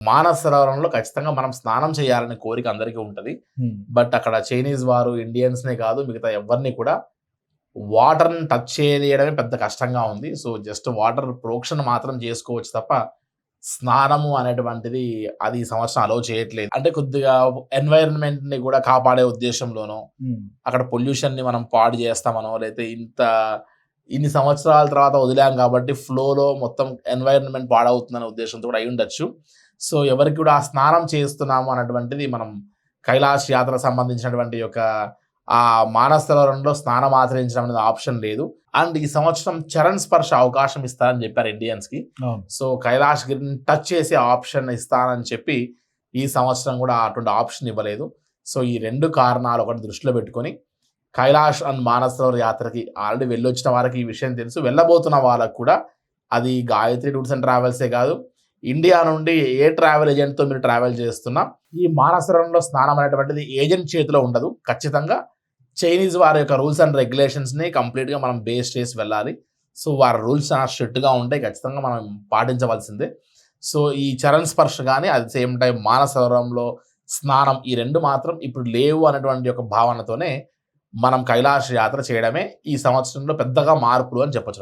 మానసరోవరంలో ఖచ్చితంగా మనం స్నానం చేయాలనే కోరిక అందరికీ ఉంటది. బట్ అక్కడ చైనీస్ వారు, ఇండియన్స్‌నే కాదు మిగతా ఎవ్వరిని కూడా వాటర్‌ని టచ్ చేయడమే పెద్ద కష్టంగా ఉంది. సో, జస్ట్ వాటర్ ప్రోక్షణ మాత్రం చేసుకోవచ్చు తప్ప, స్నానము అనేటువంటిది అది ఈ సంవత్సరం అలౌ చేయట్లేదు. అంటే కొద్దిగా ఎన్వైర్న్‌మెంట్‌ని కూడా కాపాడే ఉద్దేశంలోనో, అక్కడ పొల్యూషన్‌ని మనం పాడు చేస్తామనో, లేతే ఇన్ని సంవత్సరాల తర్వాత వదిలాం కాబట్టి ఫ్లోలో మొత్తం ఎన్వైర్న్‌మెంట్ పాడవుతుందనే ఉద్దేశంతో కూడా అయ్యుండొచ్చు. సో, ఎవరికి కూడా ఆ స్నానం చేస్తున్నాము అన్నటువంటిది మనం కైలాష్ యాత్రకు సంబంధించినటువంటి యొక్క ఆ మానసరోవరంలో స్నానం ఆచరించడం అనేది ఆప్షన్ లేదు. అండ్ ఈ సంవత్సరం చరణ్ స్పర్శ అవకాశం ఇస్తారని చెప్పారు ఇండియన్స్‌కి. సో, కైలాష్ గిరిని టచ్ చేసే ఆప్షన్ ఇస్తానని చెప్పి ఈ సంవత్సరం కూడా అటువంటి ఆప్షన్ ఇవ్వలేదు. సో, ఈ 2 కారణాలు ఒకటి దృష్టిలో పెట్టుకొని కైలాష్ అండ్ మానసరోవర్ యాత్రకి ఆల్రెడీ వెళ్ళొచ్చిన వారికి ఈ విషయం తెలుసు. వెళ్ళబోతున్న వాళ్ళకి కూడా అది గాయత్రి టూర్స్ అండ్ ట్రావెల్సే కాదు, ఇండియా నుండి ఏ ట్రావెల్ ఏజెంట్‌తో మీరు ట్రావెల్ చేస్తున్నా ఈ మానసరోవరంలో స్నానం అనేటువంటిది ఏజెంట్ చేతిలో ఉండదు. ఖచ్చితంగా చైనీస్ వారి యొక్క రూల్స్ అండ్ రెగ్యులేషన్స్‌ని కంప్లీట్‌గా మనం బేస్ చేసి వెళ్ళాలి. సో, వారి రూల్స్ చాలా స్ట్రిక్ట్‌గా ఉంటాయి. ఖచ్చితంగా మనం పాటించవలసిందే. సో, ఈ చరణ్ స్పర్శ గాని, అట్ ది సేమ్ టైమ్ మానసరోవరంలో స్నానం ఈ 2 మాత్రం ఇప్పుడు లేవు అనేటువంటి ఒక భావనతోనే మనం కైలాష్ యాత్ర చేయడమే ఈ సంవత్సరంలో పెద్దగా మార్పులు అని చెప్పొచ్చు.